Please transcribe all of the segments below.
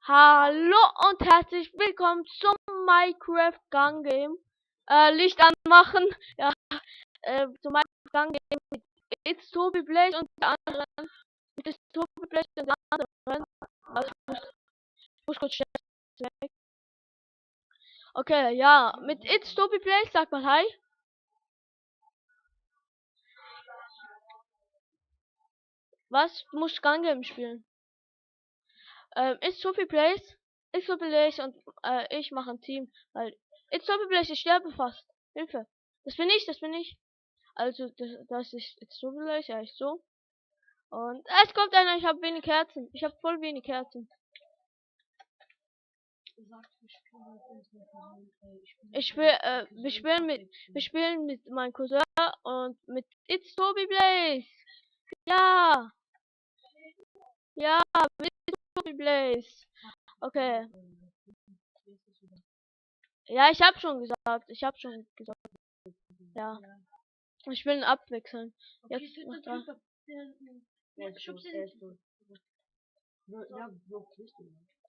Hallo und herzlich willkommen zum Minecraft Gun Game. Licht anmachen. Ja, zum Minecraft Gun Game mit It's Tobi Blaze und der anderen. Mit It's Tobi Blaze und der anderen. Also, ich muss kurz schnell weg. Okay, ja, mit It's Tobi Blaze, sag mal hi. Was? Du musst Gun Game spielen. It's Tobi Blaze. It's Tobi Blaze und ich mache ein Team, weil It's Tobi Blaze, ich sterbe fast. Hilfe. Das bin ich. Also, das ist jetzt so vielleicht, ja, ist so. Und es kommt einer, ich habe wenig Kerzen. Ich habe voll wenig Kerzen. Wir spielen mit meinem Cousin und mit It's Tobi Blaze. Ja, ja, mit It's Tobi Blaze. Okay. Ja, ich habe schon gesagt. Ja. Ich will ihn abwechseln. Jetzt noch da.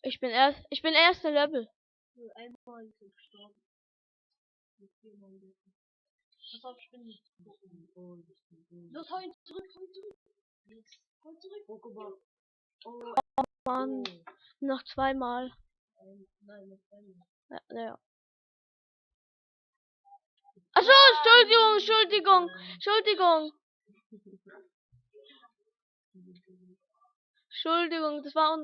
Ich bin erster Level. Los, hau ihn zurück. Oh Mann. Noch zweimal. Ja. Achso, Entschuldigung, das war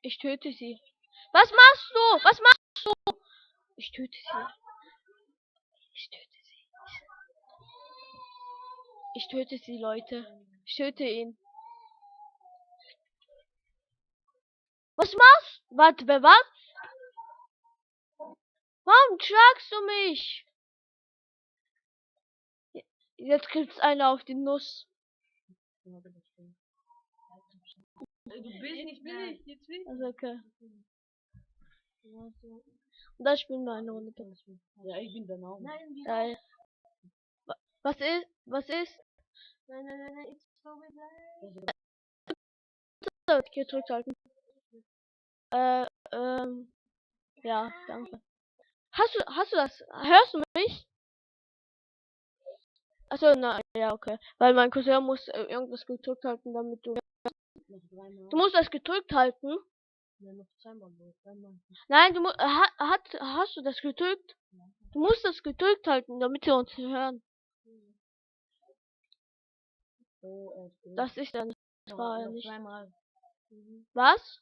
Ich töte sie. Was machst du? Ich töte sie. Ich töte sie, Leute. Ich töte ihn. Was machst du? Warte, wer was? Warum schlagst du mich? Jetzt gibt's eine auf die Nuss. Du bist nicht billig, jetzt will ich. Also okay. Und da spielen wir eine Runde. Ja, ich bin dann auch. Nein, Geil. Was ist? Nein, ich glaube Hier zurückhalten. Ja, danke. Hast du das? Hörst du mich? Achso, na, ja, okay. Weil mein Cousin muss irgendwas gedrückt halten, damit du... Du musst das gedrückt halten? Ja, noch zweimal. Nein, du musst... hast du das gedrückt? Du musst das gedrückt halten, damit wir uns hören. Das ist dann... Das war ja nicht... Zweimal. Was?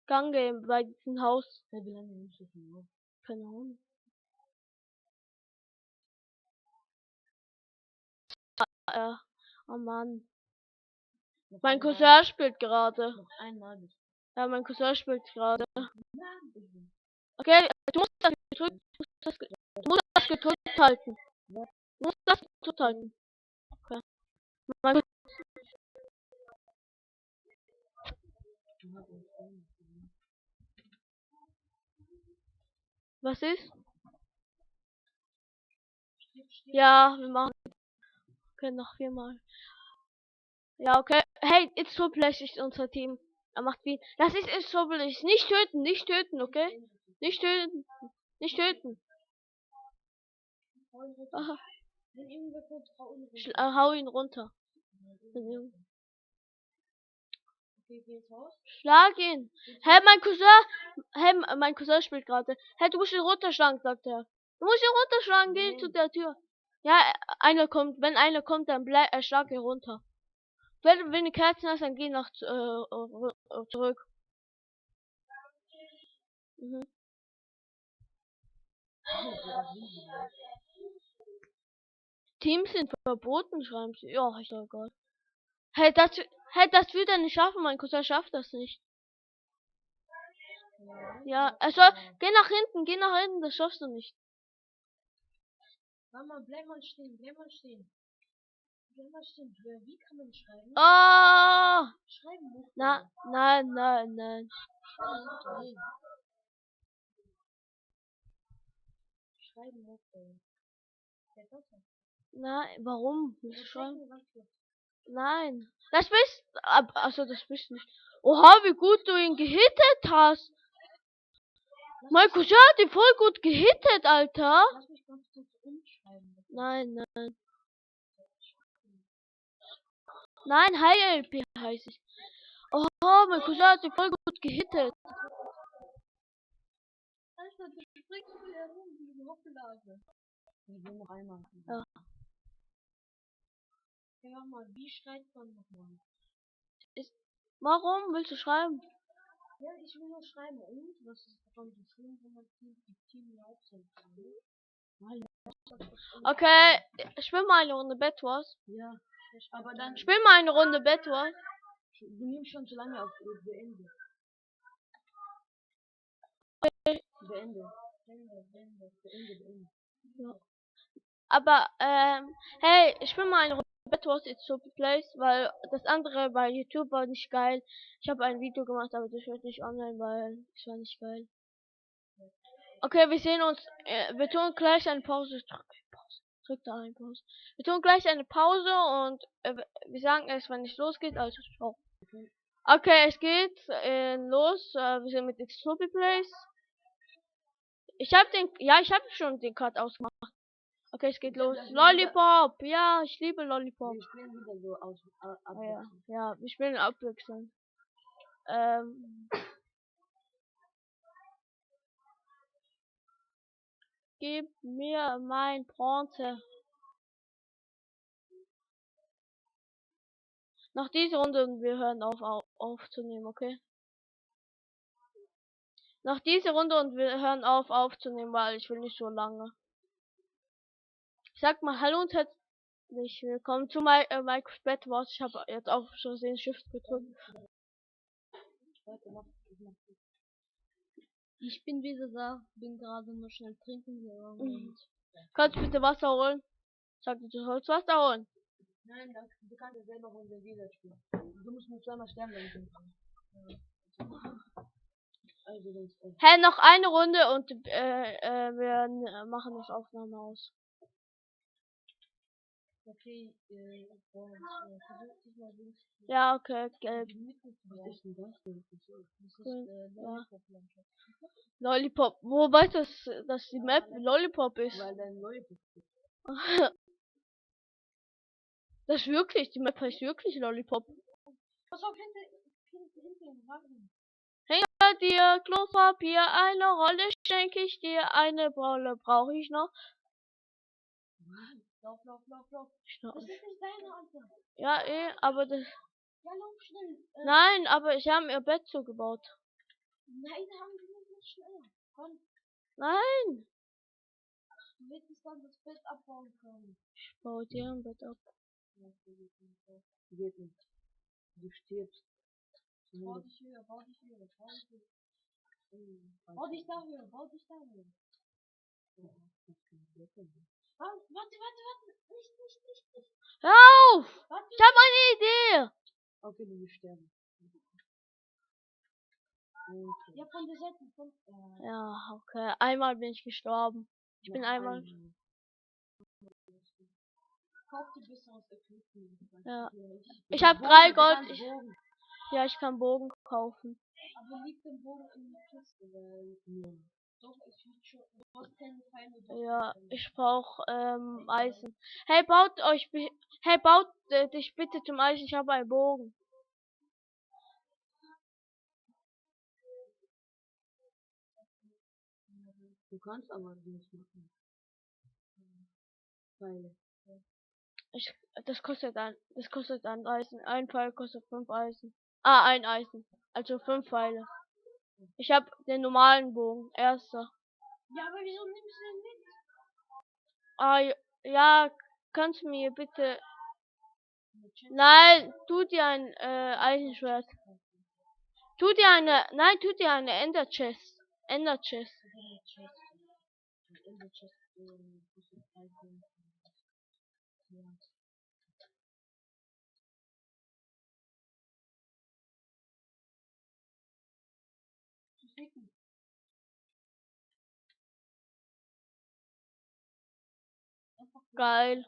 Gun Game bei diesem Haus. Ja, wie lange nimmst du schon auf? Keine Ahnung. Oh Mann. Mein Cousin spielt gerade. Noch einmal bitte. Ja, mein Cousin spielt gerade. Okay, du musst das gedrückt halten. Du musst das gedrückt halten. Okay. Mein Was ist? Ja, wir machen. Okay, noch 4-mal. Ja, okay. Hey, It's so Blaze ist unser Team. Er macht viel. Das ist It's so Blaze. Nicht töten, okay? Nicht töten. Aha. Hau ihn runter. Schlag ihn. Hey, mein Cousin spielt gerade. Hey, du musst ihn runterschlagen, sagt er. Du musst ihn runterschlagen, geh zu der Tür. Ja, wenn einer kommt, dann schlag ihn runter. Wenn du Kerzen hast, dann geh zurück. Mhm. Teams sind verboten, schreiben sie. Ja, ist doch egal. Hey, das wird er nicht schaffen, mein Cousin schafft das nicht. Ja, also, geh nach hinten, das schaffst du nicht. Warte mal, bleib mal stehen, bleib mal stehen. Bleib mal stehen. Wie kann man schreiben? Oh! Schreiben muss Na, nein, nein, nein. Schreiben muss der Dotter. Nein, warum? Willst du Zeig schreiben? mir ganz kurz. Nein. Das bist. Achso, das bist du nicht. Oha, wie gut du ihn gehittet hast. Mein Cousin hat ihn voll gut gehittet, Alter. Lass mich ganz kurz umschreiben. Bitte. Nein, nein. Nein, Hi LP heißt ich. Oha, mein Cousin hat ihn voll gut gehittet. Alter, du springst wieder rum, diese Hoppelage. Ich will noch einmal. Ja. Ja, mach mal, wie schreibt man nochmal? Warum willst du schreiben? Ja, ich will nur schreiben. Und was ist davon so schlimm, wenn man die Team laut sind? Okay, spiel mal eine Runde Bed Wars. Ja, aber dann Spiel mal eine Runde Bed Wars. du nimmst schon zu lange auf Beende. Beende. Ja. Aber, hey, ich spiel mal eine Runde Bed Wars It's So Place, weil das andere bei YouTube war nicht geil. Ich habe ein Video gemacht, aber das wird nicht online, weil es war nicht geil. Okay, wir sehen uns, wir tun gleich eine Pause. Drück da eine Pause. Wir tun gleich eine Pause und wir sagen erst, wenn es losgeht, also ciao. Okay, es geht los. Wir sind mit Explode Place. Ich habe schon den Cut ausgemacht. Okay, es geht los. Lollipop, ja, ich liebe Lollipop. Wir spielen wieder so abwechselnd. Ja, wir spielen abwechselnd. Gib mir mein Bronze. Nach dieser Runde und wir hören auf aufzunehmen, okay? Nach dieser Runde und wir hören auf aufzunehmen, weil ich will nicht so lange. Ich sag mal hallo und herzlich willkommen zu Mike's Bed Wars. Ich habe jetzt auch schon den Shift gedrückt. Ich bin wieder da, bin gerade nur schnell trinken gegangen. Kannst du bitte Wasser holen? Sag du sollst Wasser holen. Nein, du kannst ja selber Runde wieder spielen. Du musst nur zweimal sterben, dann kannst du. Also, das ist Hey, noch eine Runde und wir machen das Aufnahme aus. okay, versuch dich mal links. Ja, okay, gelb. Was ist denn das denn? Das Grün, ist ja. Lollipop-Landschaft. Lollipop. Wo weißt du, dass die Map Lollipop ist? Weil dein Lollipop. Das ist wirklich, die Map heißt wirklich Lollipop. Pass auf, hinten, warten. Hinter dir, Klopapier, eine Rolle schenke ich dir, eine Rolle brauche ich noch. Lauf. Das ist nicht deine Alter. Ja, aber das. Ja, lauf schnell. Nein, aber ich habe ihr Bett zugebaut. Nein, haben wir nicht schnell. Komm, Nein. du willst es dann das Bett abbauen können. Ich baue dir ein Bett ab. Geht nicht. Du stirbst. Bau dich höher. Bau dich da höher. Warte. Nicht. Hör auf! Warte. Ich habe eine Idee! Okay, du wirst sterben. Okay. Ja, von der Seite. Ja, okay. Einmal bin ich gestorben. Ich bin einmal. Kauf dir besseres Equipment. Ja. Ich habe 3 Gold. Ich kann Bogen kaufen. Aber liegt der Bogen in der Kiste, weil. Doch, es wird schon. Du hast keine Pfeile. Ja, ich brauche Eisen. Hey, baut dich bitte zum Eisen. Ich habe einen Bogen. Du kannst aber nicht machen. Pfeile. Das kostet ein Eisen. Ein Pfeil kostet 5 Eisen. Ah, ein Eisen. Also 5 Pfeile. Ich habe den normalen Bogen. Erster. Ja, aber wieso nimmst du den mit? Ah, ja, kannst du mir bitte. Nein, tu dir ein Eisenschwert. Tu dir eine Ender Chest. Ender Chest. Ja. Geil.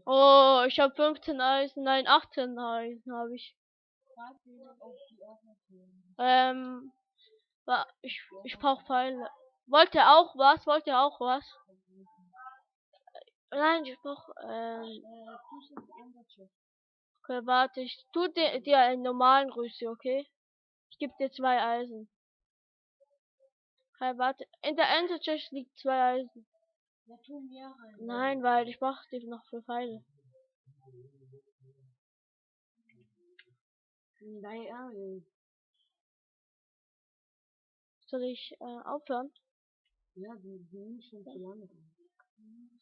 Oh, ich habe 15 Eisen, nein, 18 Eisen habe ich. Ich brauche Pfeile. Wollt ihr auch was? Wollt ihr auch was? Nein, ich brauche, okay, warte, ich tu dir einen normalen Rüssi, okay? Ich gebe dir 2 Eisen. Okay, warte, in der Ender Chest liegt 2 Eisen. Ja, tu mir rein. Nein, weil ich brauche die noch für Pfeile. Nein, Soll ich aufhören? ja, die sind schon zu lange.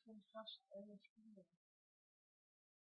Schon fast 11 Stunden.